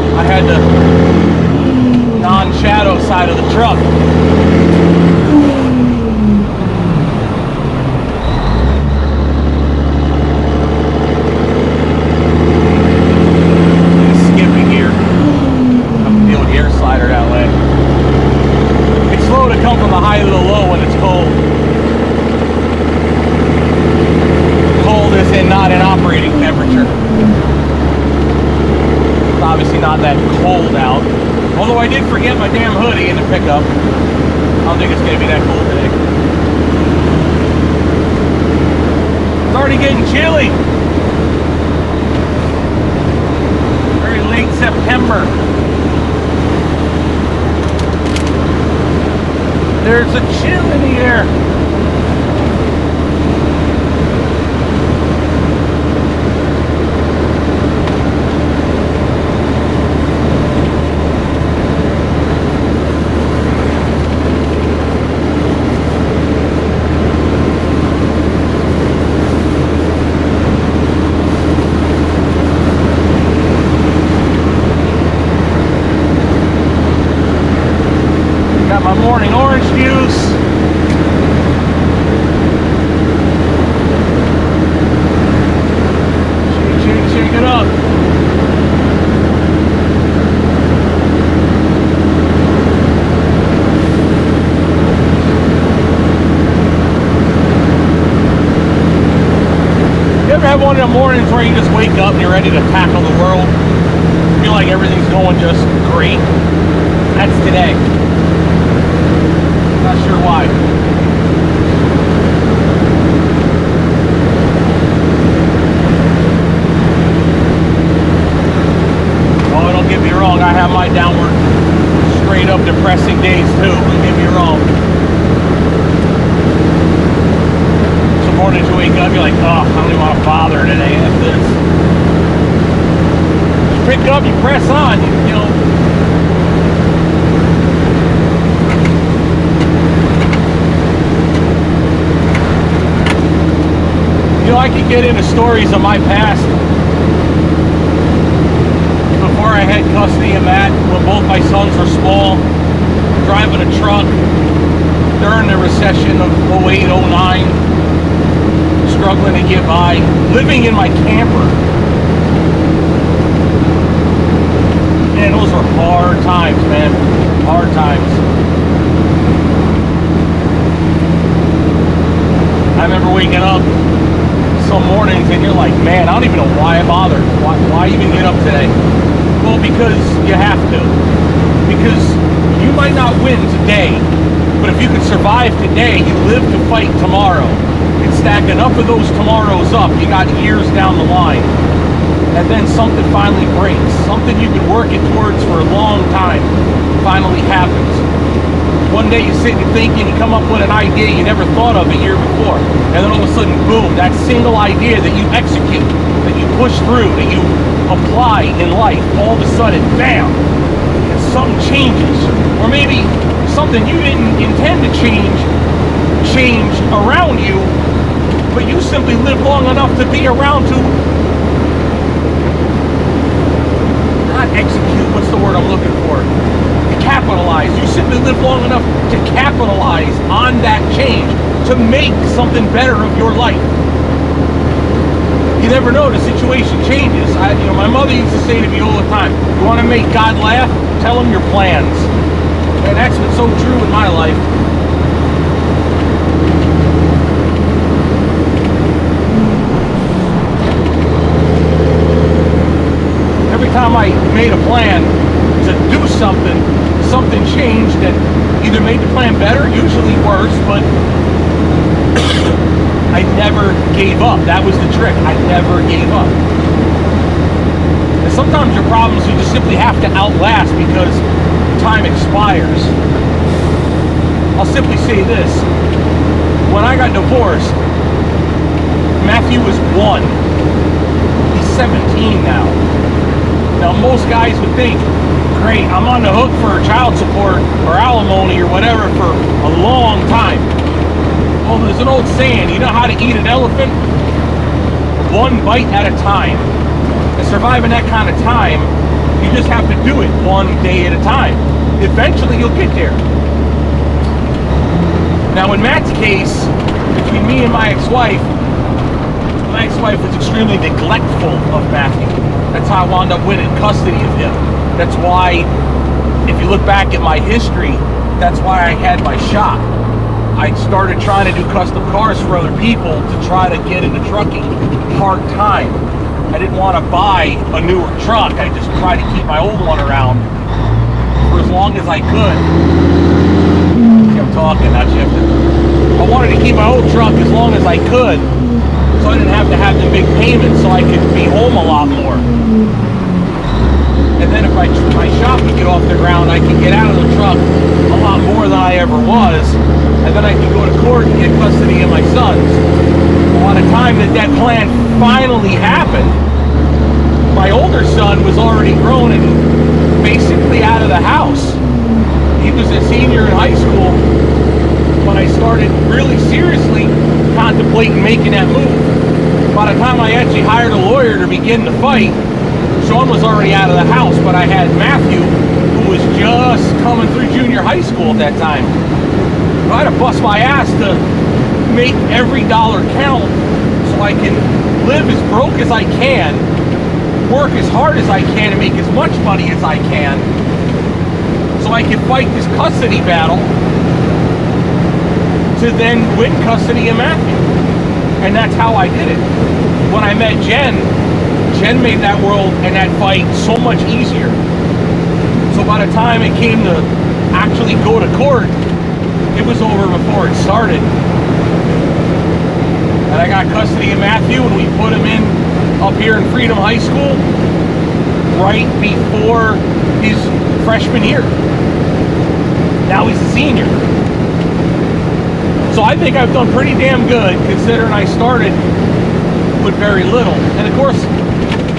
well, I had the non-shadow side of the truck. Skipping gear. Have to deal with the air slider that way. It's slow to come from the high to the low when it's cold. Cold is not an operating temperature. It's obviously not that cold out. Although I did forget my damn hoodie in the pickup. I don't think it's going to be that cold today. It's already getting chilly. Very late September. There's a chill in the air. My morning orange juice. Shake it up. You ever have one of the mornings where you just wake up and you're ready to tackle the world? You feel like everything's going just great? That's today. Not sure why. Oh, don't get me wrong, I have my downward, straight up depressing days too, don't get me wrong. Some mornings you wake up, you're like, oh, I don't even want to bother today after this. You pick up, you press on, you know. You know, I could get into stories of my past. Before I had custody of Matt, when both my sons were small, driving a truck during the recession of 08, 09, struggling to get by, living in my camper. Man, those were hard times, man. Hard times. I remember waking up some mornings and you're like, man, I don't even know why I bothered. Why even get up today? Well, because you have to. Because you might not win today, but if you can survive today, you live to fight tomorrow. And stack enough of those tomorrows up, you got years down the line. And then something finally breaks. Something you've been working towards for a long time finally happens. One day you sit and think and you come up with an idea you never thought of a year before. And then all of a sudden, boom, that single idea that you execute, that you push through, that you apply in life, all of a sudden, bam, and something changes. Or maybe something you didn't intend to change around you, but you simply live long enough to be around to not execute, what's the word I'm looking for? Capitalize. You simply live long enough to capitalize on that change, to make something better of your life. You never know, the situation changes. My mother used to say to me all the time, you want to make God laugh? Tell him your plans. And that's been so true in my life. Every time I made a plan to do something changed that either made the plan better, usually worse, but I never gave up. That was the trick. I never gave up. And sometimes your problems you just simply have to outlast because time expires. I'll simply say this. When I got divorced, Matthew was 1. He's 17 now. Now most guys would think, great, I'm on the hook for child support or alimony or whatever for a long time. Well, there's an old saying, you know how to eat an elephant? One bite at a time. And surviving that kind of time You just have to do it one day at a time. Eventually you'll get there. Now in Matt's case, between me and my ex-wife was extremely neglectful of Matthew. That's how I wound up winning custody of him. That's why, if you look back at my history, that's why I had my shop. I started trying to do custom cars for other people to try to get into trucking part-time. I didn't want to buy a newer truck. I just tried to keep my old one around for as long as I could. I'm talking, not you have to. I wanted to keep my old truck as long as I could, so I didn't have to have the big payments, so I could be home a lot more. And then if my shop would get off the ground, I could get out of the truck a lot more than I ever was, and then I could go to court and get custody of my sons. By the time that plan finally happened, my older son was already grown and basically out of the house. He was a senior in high school when I started really seriously contemplating making that move. By the time I actually hired a lawyer to begin the fight, Sean was already out of the house, but I had Matthew, who was just coming through junior high school at that time. I had to bust my ass to make every dollar count so I can live as broke as I can, work as hard as I can, and make as much money as I can, so I can fight this custody battle to then win custody of Matthew. And that's how I did it. When I met Jen made that world and that fight so much easier. So by the time it came to actually go to court, it was over before it started. And I got custody of Matthew, and we put him in up here in Freedom High School right before his freshman year. Now he's a senior. So I think I've done pretty damn good, considering I started with very little. And of course,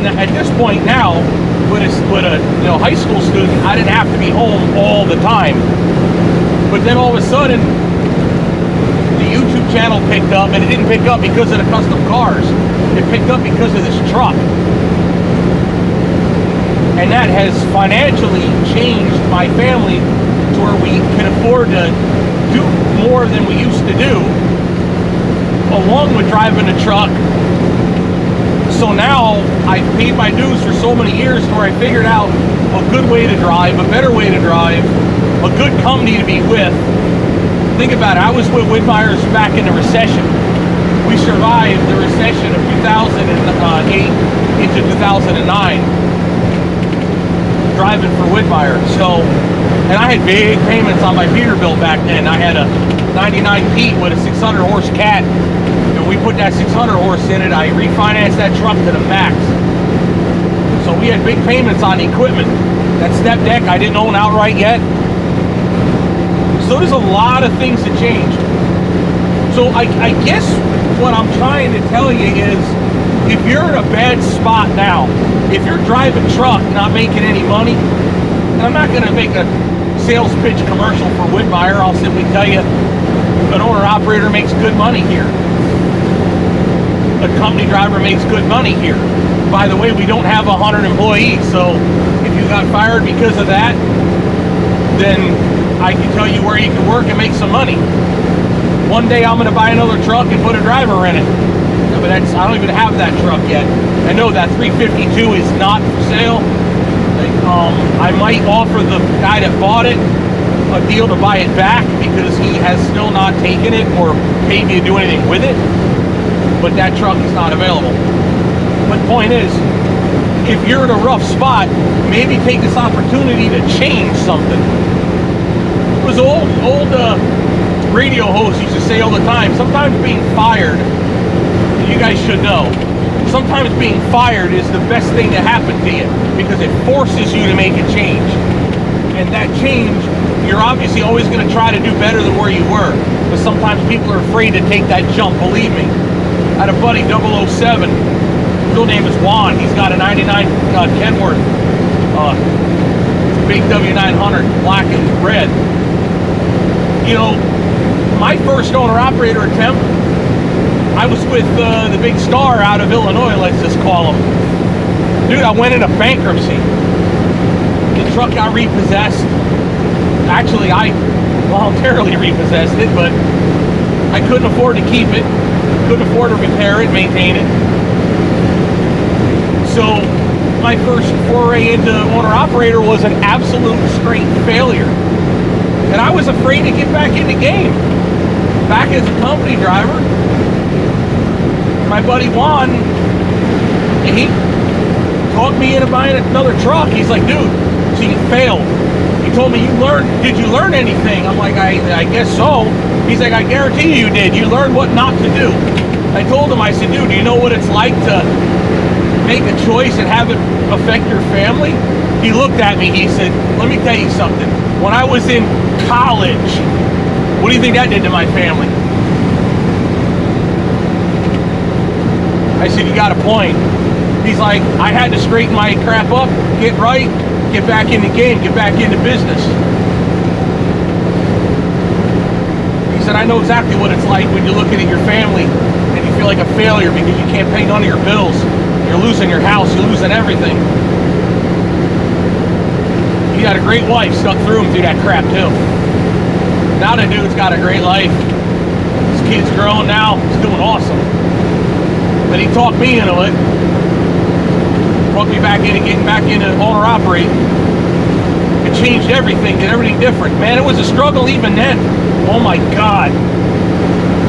at this point now, with a high school student, I didn't have to be home all the time. But then all of a sudden, the YouTube channel picked up, and it didn't pick up because of the custom cars. It picked up because of this truck. And that has financially changed my family to where we can afford to do more than we used to do, along with driving a truck. So now I've paid my dues for so many years to where I figured out a good way to drive, a better way to drive, a good company to be with. Think about it, I was with Whitmire's back in the recession. We survived the recession of 2008 into 2009 driving for Whitmire. So, and I had big payments on my Peterbilt back then. I had a 99 Pete with a 600 horse cat, and we put that 600 horse in it. I refinanced that truck to the max. So we had big payments on equipment. That step deck I didn't own outright yet. So there's a lot of things that changed. So I guess what I'm trying to tell you is, if you're in a bad spot now, if you're driving truck, not making any money, and I'm not going to make a sales pitch commercial for Whitmire, I'll simply tell you, an owner-operator makes good money here. A company driver makes good money here. By the way, we don't have 100 employees, so if you got fired because of that, then I can tell you where you can work and make some money. One day I'm going to buy another truck and put a driver in it. But I don't even have that truck yet. I know that 352 is not for sale. I might offer the guy that bought it a deal to buy it back, because he has still not taken it or paid me to do anything with it. But that truck is not available. But the point is, if you're in a rough spot, maybe take this opportunity to change something. It was old radio host used to say all the time, sometimes being fired, you guys should know, sometimes being fired is the best thing to happen to you, because it forces you to make a change. And that change, you're obviously always going to try to do better than where you were, but sometimes people are afraid to take that jump, believe me. I had a buddy, 007, his real name is Juan, he's got a 99 Kenworth, big W900, black and red. You know, my first owner-operator attempt, I was with the big star out of Illinois, let's just call him. Dude, I went into bankruptcy. The truck got repossessed. Actually, I voluntarily repossessed it, but I couldn't afford to keep it. Couldn't afford to repair it, maintain it. So my first foray into owner-operator was an absolute straight failure. And I was afraid to get back in the game. Back as a company driver, my buddy Juan, he talked me into buying another truck. He's like, dude, so you failed. He told me, did you learn anything? I'm like, I guess so. He's like, I guarantee you did. You learned what not to do. I told him, I said, dude, do you know what it's like to make a choice and have it affect your family? He looked at me, he said, let me tell you something. When I was in college, what do you think that did to my family? I said, you got a point. He's like, I had to straighten my crap up, get right, get back in the game, get back into business. He said, I know exactly what it's like when you're looking at your family and you feel like a failure because you can't pay none of your bills. You're losing your house, you're losing everything. He had a great wife, stuck through him through that crap too. Now the dude's got a great life. His kid's grown now, he's doing awesome. But he talked me into it. Brought me back into getting back into owner-operate. It changed everything, did everything different. Man, it was a struggle even then. Oh my God.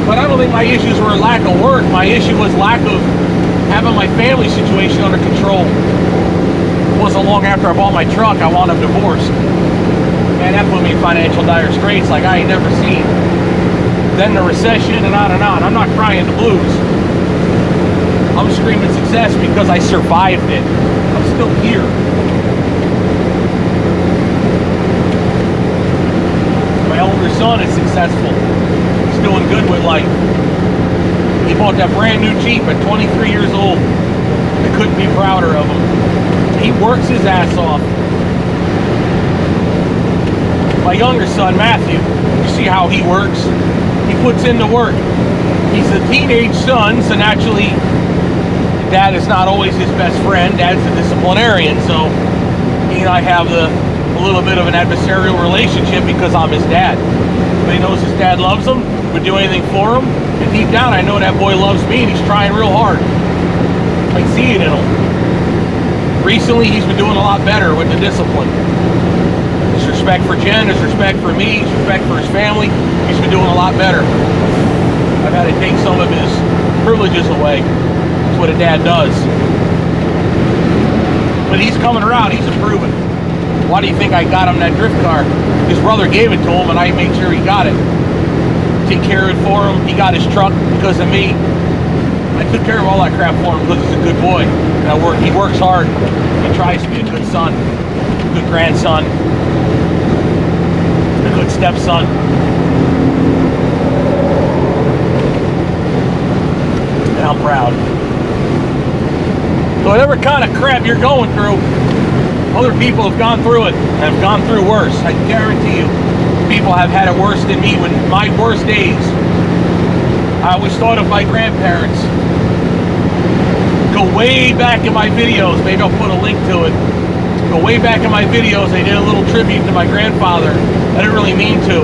But I don't think my issues were lack of work. My issue was lack of having my family situation under control. It wasn't long after I bought my truck, I wound up divorced. Man, that put me in financial dire straits like I ain't never seen. Then the recession and on and on. I'm not crying the blues. I'm screaming success because I survived it. I'm still here. My older son is successful. He's doing good with life. He bought that brand new Jeep at 23 years old. I couldn't be prouder of him. He works his ass off. My younger son, Matthew, you see how he works? He puts in the work. He's a teenage son, so naturally Dad is not always his best friend. Dad's a disciplinarian, so he and I have a little bit of an adversarial relationship because I'm his dad. But he knows his dad loves him, would do anything for him, and deep down I know that boy loves me and he's trying real hard. I see it in him. Recently he's been doing a lot better with the discipline. His respect for Jen, his respect for me, his respect for his family, he's been doing a lot better. I've had to take some of his privileges away. That's what a dad does. But he's coming around, he's improving. Why do you think I got him that drift car? His brother gave it to him and I made sure he got it. Take care of it for him. He got his truck because of me. I took care of all that crap for him because he's a good boy. And he works hard. He tries to be a good son, a good grandson, a good stepson. And I'm proud. So whatever kind of crap you're going through, other people have gone through it and have gone through worse. I guarantee you, people have had it worse than me. When my worst days, I always thought of my grandparents. Go way back in my videos. Maybe I'll put a link to it. Go way back in my videos. I did a little tribute to my grandfather. I didn't really mean to.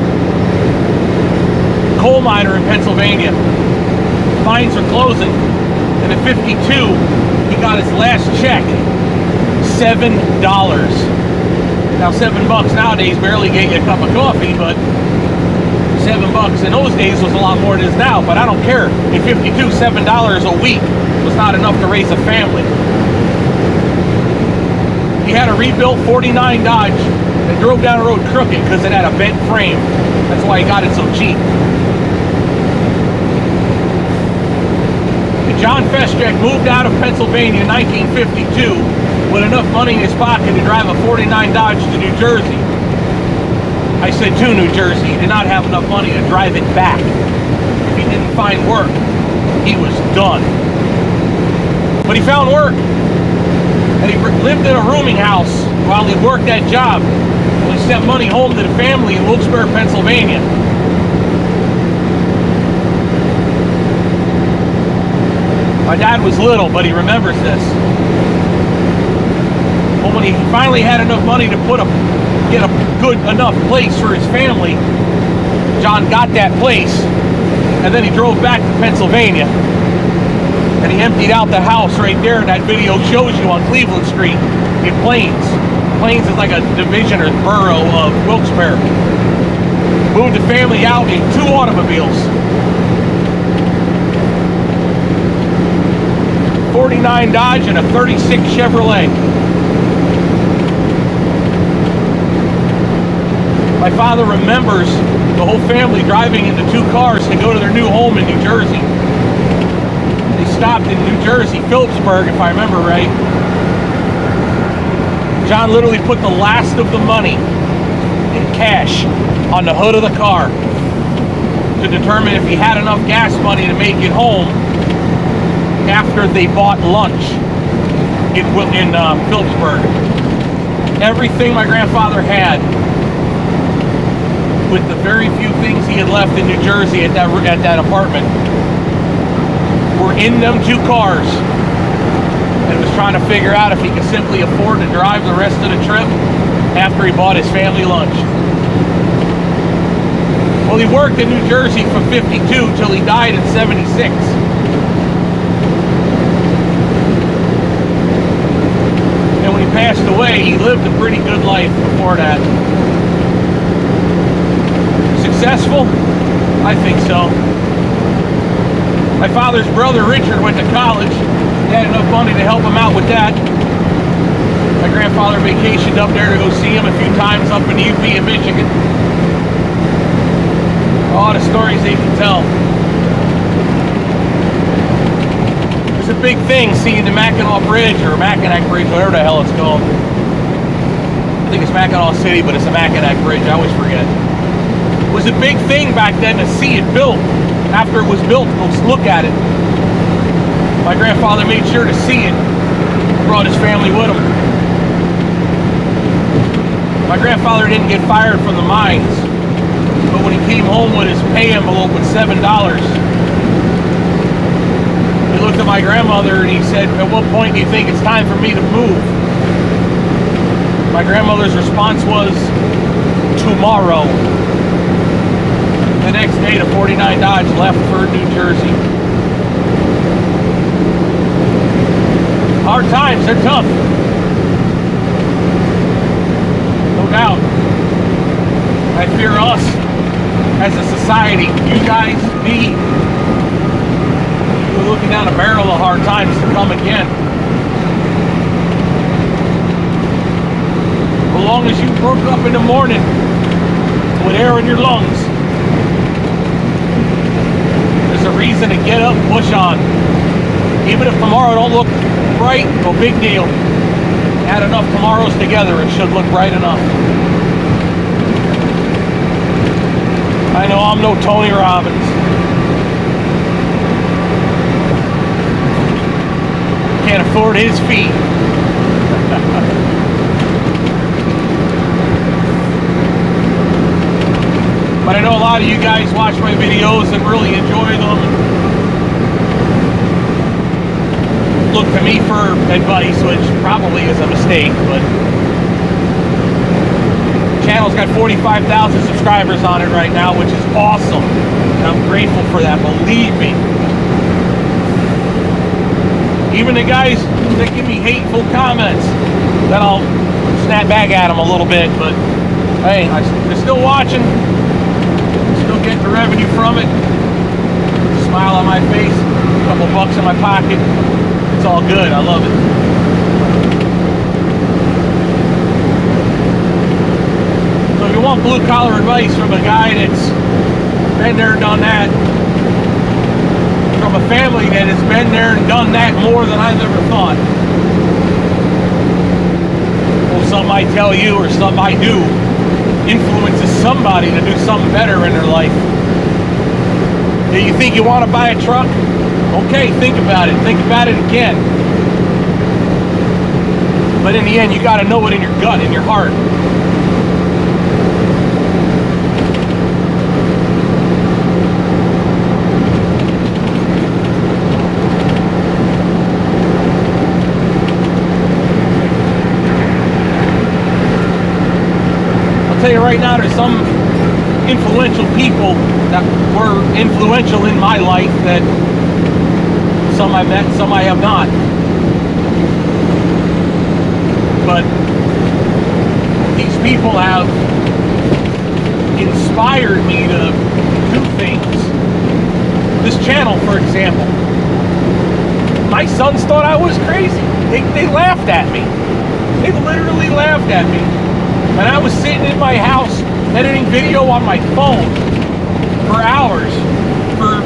Coal miner in Pennsylvania. Mines are closing. And at 52, he got his last check. $7. Now $7 nowadays barely get you a cup of coffee, but $7 in those days was a lot more than it is now. But I don't care. In 52, $7 a week was not enough to raise a family. He had a rebuilt 49 Dodge and drove down the road crooked because it had a bent frame. That's why he got it so cheap. John Feschek moved out of Pennsylvania in 1952 with enough money in his pocket to drive a 49 Dodge to New Jersey. I said to New Jersey. He did not have enough money to drive it back. If he didn't find work, he was done. But he found work. And he lived in a rooming house while he worked that job. Well, he sent money home to the family in Wilkes-Barre, Pennsylvania. My dad was little, but he remembers this. Well, when he finally had enough money to get a good enough place for his family, John got that place, and then he drove back to Pennsylvania, and he emptied out the house right there. That video shows you on Cleveland Street in Plains. Plains is like a division or borough of Wilkes-Barre. Moved the family out in 2 automobiles. 49 Dodge and a 36 Chevrolet. My father remembers the whole family driving in the 2 cars to go to their new home in New Jersey. They stopped in New Jersey, Phillipsburg, if I remember right. John literally put the last of the money in cash on the hood of the car to determine if he had enough gas money to make it home after they bought lunch in Phillipsburg. Everything my grandfather had, with the very few things he had left in New Jersey at that apartment, were in them 2 cars, and was trying to figure out if he could simply afford to drive the rest of the trip after he bought his family lunch. Well, he worked in New Jersey from 52 till he died in 76. And when he passed away, he lived a pretty good life before that. Successful? I think so. My father's brother Richard went to college. He had enough money to help him out with that. My grandfather vacationed up there to go see him a few times up in UP in Michigan. All the stories they can tell. It's a big thing seeing the Mackinac Bridge, or Mackinac Bridge, whatever the hell it's called. I think it's Mackinac City, but it's the Mackinac Bridge. I always forget. It was a big thing back then to see it built. After it was built, go look at it. My grandfather made sure to see it. Brought his family with him. My grandfather didn't get fired from the mines, but when he came home with his pay envelope with $7, he looked at my grandmother and he said, "At what point do you think it's time for me to move?" My grandmother's response was, "Tomorrow." The next day, the 49 Dodge left for New Jersey. Hard times, they're tough. No doubt. I fear us as a society, you guys, me, we're looking down a barrel of hard times to come again. As long as you woke up in the morning with air in your lungs, there's a reason to get up and push on. Even if tomorrow don't look bright, no big deal. Add enough tomorrows together, it should look bright enough. I know I'm no Tony Robbins. Can't afford his fee. But I know a lot of you guys watch my videos and really enjoy them. Look to me for advice, which probably is a mistake, but the channel's got 45,000 subscribers on it right now, which is awesome. And I'm grateful for that, believe me. Even the guys that give me hateful comments, then I'll snap back at them a little bit, but hey, they're still watching. Still getting the revenue from it. A smile on my face, a couple bucks in my pocket. It's all good. I love it. So if you want blue collar advice from a guy that's been there and done that, from a family that has been there and done that more than I've ever thought, well, something I tell you or something I do influences somebody to do something better in their life. Do you think you want to buy a truck? Okay, think about it. Think about it again. But in the end, you got to know it in your gut, in your heart. tell you right now, there's some influential people that were influential in my life that some I met, some I have not. But these people have inspired me to do things. This channel, for example, my sons thought I was crazy. They laughed at me. They literally laughed at me. And I was sitting in my house editing video on my phone for hours for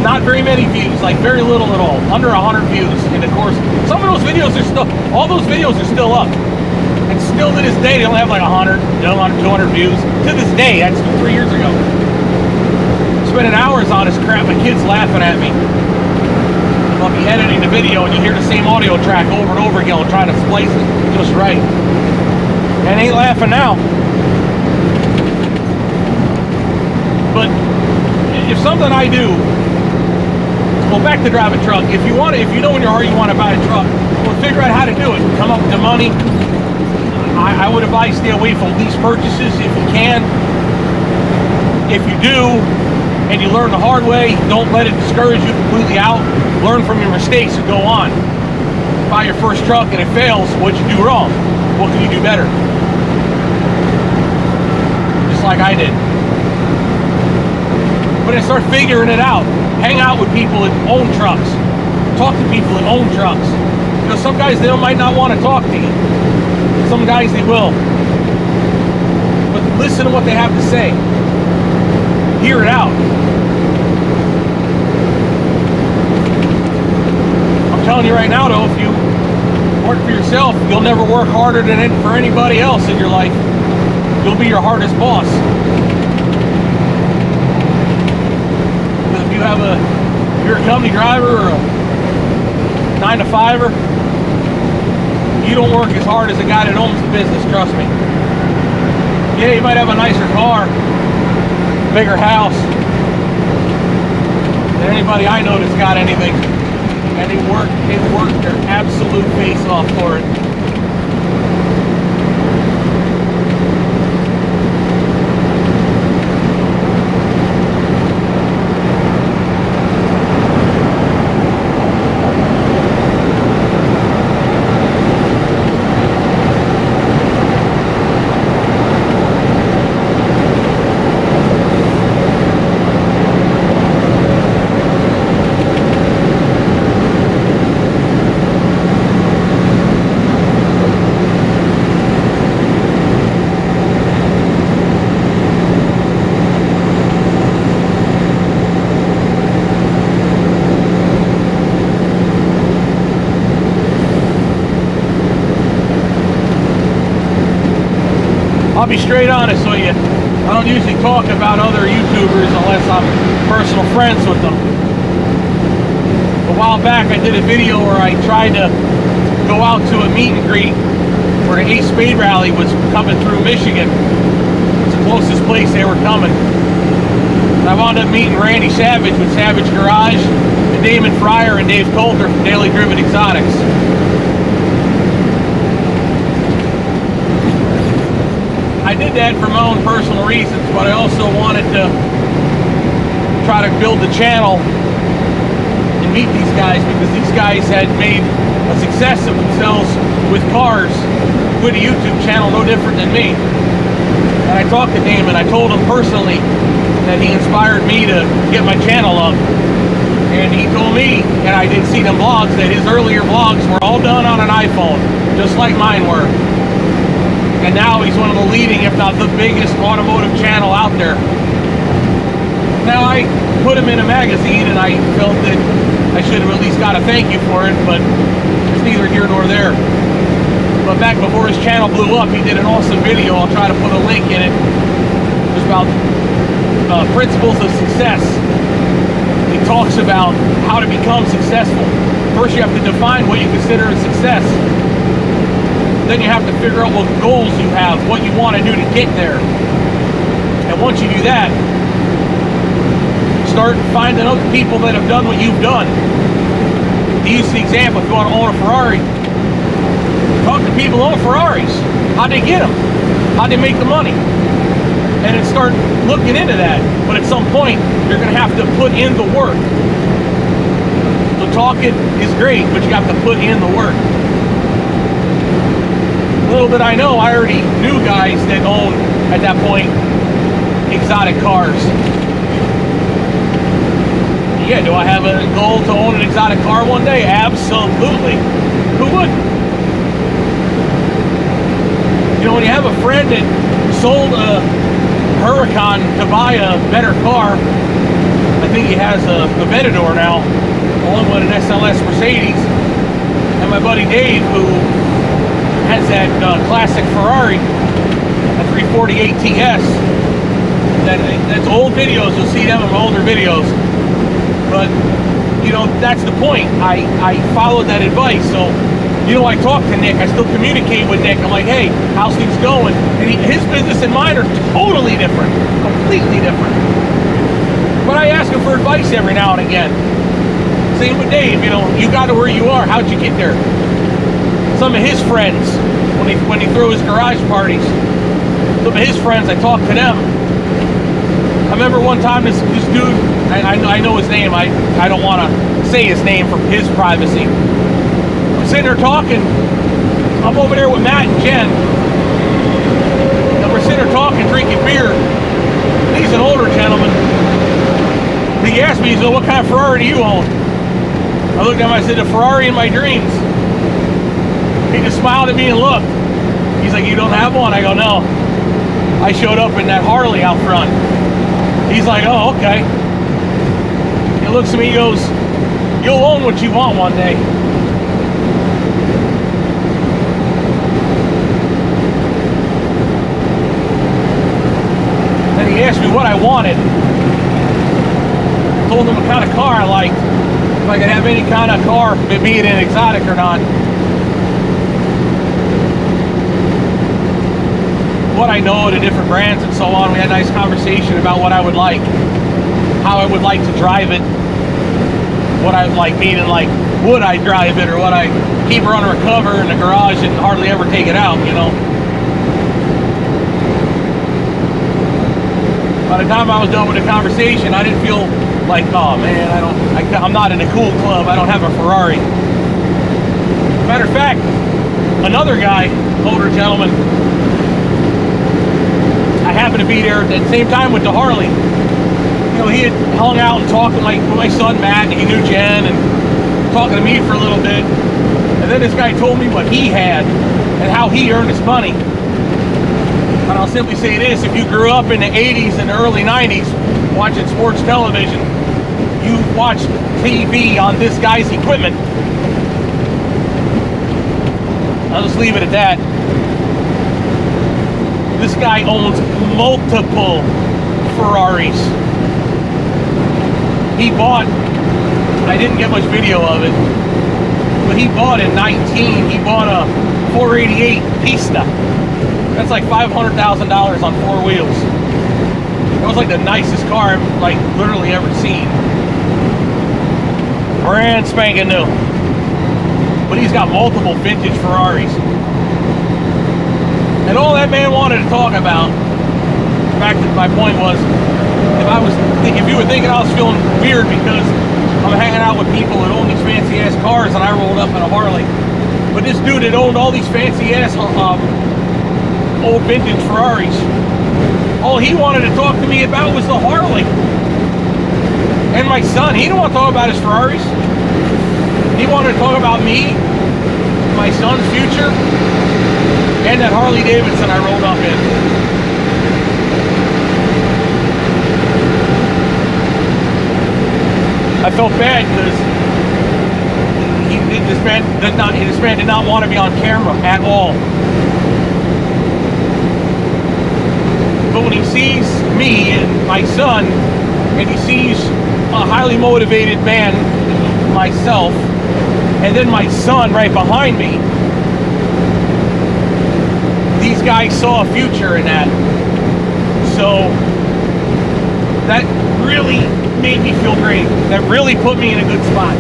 not very many views, like very little at all, under 100 views. And of course, some of those videos are still, all those videos are still up. And still to this day, they only have like 100, 200 views. To this day, that's 3 years ago. Spending hours on this crap, my kids laughing at me. I'll be editing the video and you hear the same audio track over and over again, trying to splice it just right. And ain't laughing now. But if something I do, well, back to drive a truck. If you know in your heart you want to buy a truck, well, figure out how to do it. Come up with the money. I would advise stay away from lease purchases if you can. If you do, and you learn the hard way, don't let it discourage you completely out. Learn from your mistakes and go on. Buy your first truck and it fails, what'd you do wrong? What can you do better? Just like I did. But then start figuring it out. Hang out with people that own trucks. Talk to people that own trucks. You know, some guys, they might not want to talk to you. Some guys, they will. But listen to what they have to say. Hear it out. I'm telling you right now, though, if you work for yourself, you'll never work harder than for anybody else in your life. You'll be your hardest boss. If you're a company driver or a 9-to-5er, you don't work as hard as the guy that owns the business, trust me. Yeah, you might have a nicer car, bigger house than anybody I know that's got anything. And they work their absolute face off for it. I'll be straight honest with you. I don't usually talk about other YouTubers unless I'm personal friends with them. A while back I did a video where I tried to go out to a meet and greet where the Ace Spade Rally was coming through Michigan. It's the closest place they were coming. And I wound up meeting Randy Savage with Savage Garage, and Damon Fryer and Dave Coulter from Daily Driven Exotics. I did that for my own personal reasons, but I also wanted to try to build the channel and meet these guys, because these guys had made a success of themselves with cars with a YouTube channel no different than me. And I talked to Damon. I told him personally that he inspired me to get my channel up. And he told me, and I did see them vlogs, that his earlier vlogs were all done on an iPhone, just like mine were. And now he's one of the leading, if not the biggest, automotive channel out there. Now, I put him in a magazine, and I felt that I should have at least got a thank you for it, but it's neither here nor there. But back before his channel blew up, he did an awesome video. I'll try to put a link in it. It was about principles of success. He talks about how to become successful. First, you have to define what you consider a success. Then you have to figure out what goals you have, what you want to do to get there. And once you do that, start finding other people that have done what you've done. To use the example, if you want to own a Ferrari, talk to people who own Ferraris. How'd they get them? How'd they make the money? And then start looking into that. But at some point, you're going to have to put in the work. So talking is great, but you have to put in the work. Little did I know, I already knew guys that owned, at that point, exotic cars. Yeah, do I have a goal to own an exotic car one day? Absolutely. Who wouldn't? You know, when you have a friend that sold a Huracan to buy a better car, I think he has a Detour now, along with an SLS Mercedes, and my buddy Dave, who has that classic Ferrari, a 348 TS. That's old videos. You'll see them in older videos. But you know, that's the point. I followed that advice. So you know, I talk to Nick. I still communicate with Nick. I'm like, hey, how's things going? And his business and mine are totally different, completely different. But I ask him for advice every now and again. Same with Dave. You know, you got to where you are. How'd you get there? Some of his friends, when he threw his garage parties, some of his friends, I talked to them. I remember one time this dude, I know his name, I don't want to say his name for his privacy. I'm sitting there talking, I'm over there with Matt and Jen, and we're sitting there talking, drinking beer. He's an older gentleman. He asked me, he said, what kind of Ferrari do you own? I looked at him, I said, the Ferrari in my dreams. He just smiled at me and looked. He's like, you don't have one? I go, no. I showed up in that Harley out front. He's like, oh, okay. He looks at me, he goes, you'll own what you want one day. Then he asked me what I wanted. I told him what kind of car I liked. If I could have any kind of car, be it an exotic or not. What I know, the different brands and so on. We had a nice conversation about what I would like, how I would like to drive it, what I would like, meaning like, would I drive it, or would I keep her under a cover in the garage and hardly ever take it out, you know. By the time I was done with the conversation, I didn't feel like, oh man, I'm not in a cool club, I don't have a Ferrari. Matter of fact, another guy, older gentleman, I happened to be there at the same time with the Harley. You know, he had hung out and talked with my son Matt, and he knew Jen, and talking to me for a little bit. And then this guy told me what he had and how he earned his money. And I'll simply say this, if you grew up in the 80s and the early 90s watching sports television, you watched TV on this guy's equipment. I'll just leave it at that. This guy owns multiple Ferraris. He bought, I didn't get much video of it, but he bought in 19, he bought a 488 Pista. That's like $500,000 on 4 wheels. It was like the nicest car I've like literally ever seen. Brand spanking new. But he's got multiple vintage Ferraris. And all that man wanted to talk about, in fact, my point was, if you were thinking I was feeling weird because I'm hanging out with people that own these fancy ass cars and I rolled up in a Harley, but this dude that owned all these fancy ass old vintage Ferraris, all he wanted to talk to me about was the Harley. And my son, he didn't want to talk about his Ferraris. He wanted to talk about me, my son's future, and that Harley Davidson I rolled up in. I felt bad because this man did not want to be on camera at all. But when he sees me and my son, and he sees a highly motivated man, myself, and then my son right behind me, these guys saw a future in that. So that really made me feel great. That really put me in a good spot.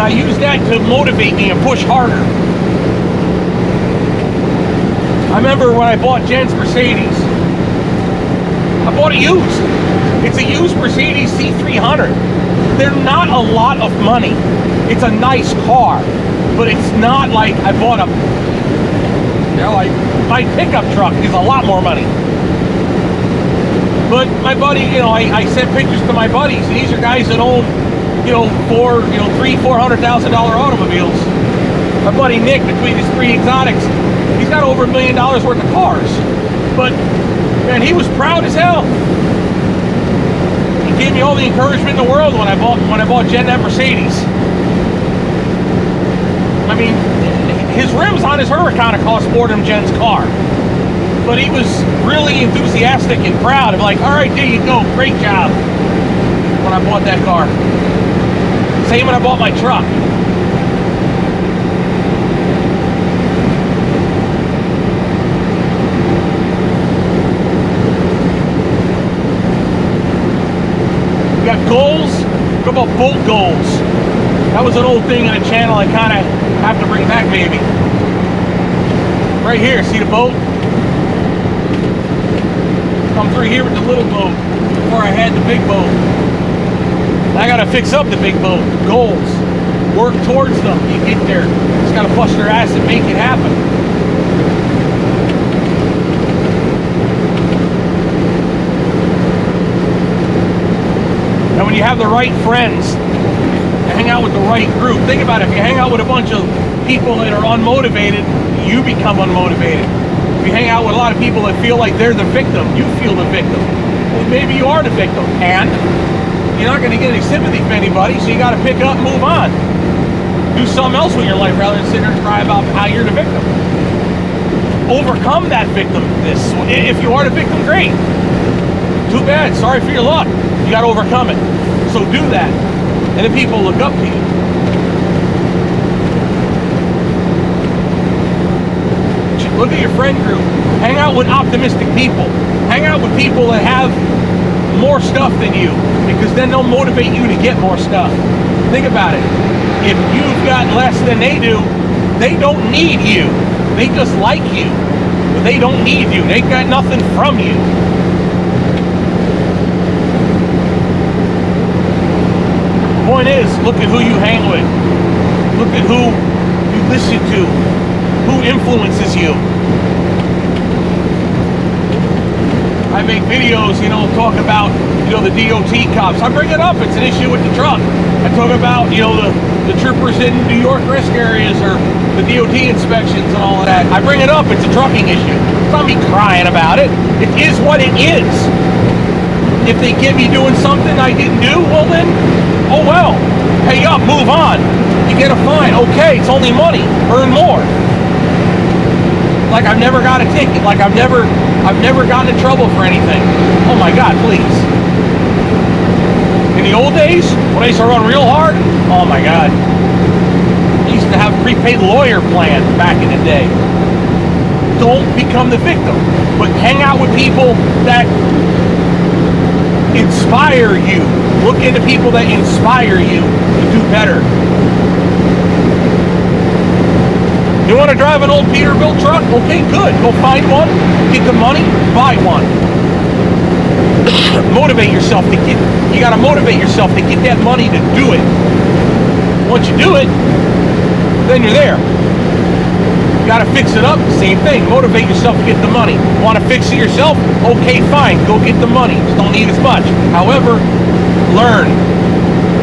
I use that to motivate me and push harder. I remember when I bought Jen's Mercedes. I bought it used. It's a used Mercedes C300. They're not a lot of money. It's a nice car, but it's not like I bought a, my pickup truck is a lot more money. But my buddy, I sent pictures to my buddies. These are guys that own, $300,000-$400,000 automobiles. My buddy Nick, between his 3 exotics, he's got over $1 million worth of cars. But man, he was proud as hell. He gave me all the encouragement in the world when I bought Jen that Mercedes. I mean, his rims on his Huracan cost more than Jen's car. But he was really enthusiastic and proud. I'm like, all right, there you go, great job. When I bought that car. Same when I bought my truck. We got goals. What about boat goals? That was an old thing in the channel I kind of have to bring back maybe. Right here, see the boat? Come through here with the little boat before I had the big boat. I gotta fix up the big boat. Goals. Work towards them. You get there. Just gotta bust your ass and make it happen. And when you have the right friends, you hang out with the right group. Think about it. If you hang out with a bunch of people that are unmotivated, you become unmotivated. If you hang out with a lot of people that feel like they're the victim, you feel the victim. Well, maybe you are the victim, and you're not going to get any sympathy from anybody, so you got to pick up and move on. Do something else with your life rather than sit there and cry about how you're the victim. Overcome that victimness. If you are the victim, great. Too bad. Sorry for your luck. You got to overcome it. So do that, and then people look up to you. Look at your friend group. Hang out with optimistic people. Hang out with people that have more stuff than you, because then they'll motivate you to get more stuff. Think about it. If you've got less than they do, they don't need you. They just like you, but they don't need you. They got nothing from you. Point is, look at who you hang with. Look at who you listen to. Who influences you? I make videos, talk about, the DOT cops. I bring it up. It's an issue with the truck. I talk about, the troopers in New York risk areas or the DOT inspections and all of that. I bring it up. It's a trucking issue. It's not me crying about it. It is what it is. If they get me doing something I didn't do, well then, oh well. Pay up, move on. You get a fine. Okay, it's only money. Earn more. Like I've never got a ticket. Like I've never gotten in trouble for anything. Oh my God, please. In the old days, when I used to run real hard, oh my God. I used to have a prepaid lawyer plan back in the day. Don't become the victim, but hang out with people that inspire you. Look into people that inspire you to do better. You want to drive an old Peterbilt truck? Okay, good. Go find one, get the money, buy one. Motivate yourself to get, you got to motivate yourself to get that money to do it. Once you do it, then you're there. You got to fix it up, same thing. Motivate yourself to get the money. Want to fix it yourself? Okay, fine. Go get the money. Just don't need as much. However, learn.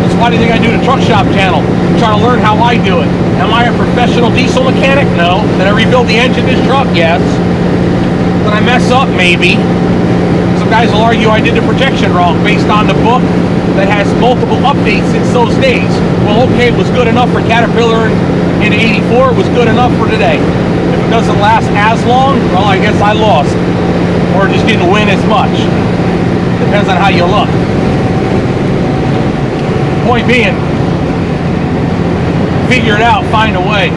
That's why do you think I do the Truck Shop channel? I'm trying to learn how I do it. Am I a professional diesel mechanic? No. Did I rebuild the engine of this truck? Yes. Did I mess up? Maybe. Some guys will argue I did the protection wrong based on the book that has multiple updates since those days. Well, okay, it was good enough for Caterpillar in '84. It was good enough for today. If it doesn't last as long, well, I guess I lost. Or just didn't win as much. Depends on how you look. Point being, figure it out, find a way.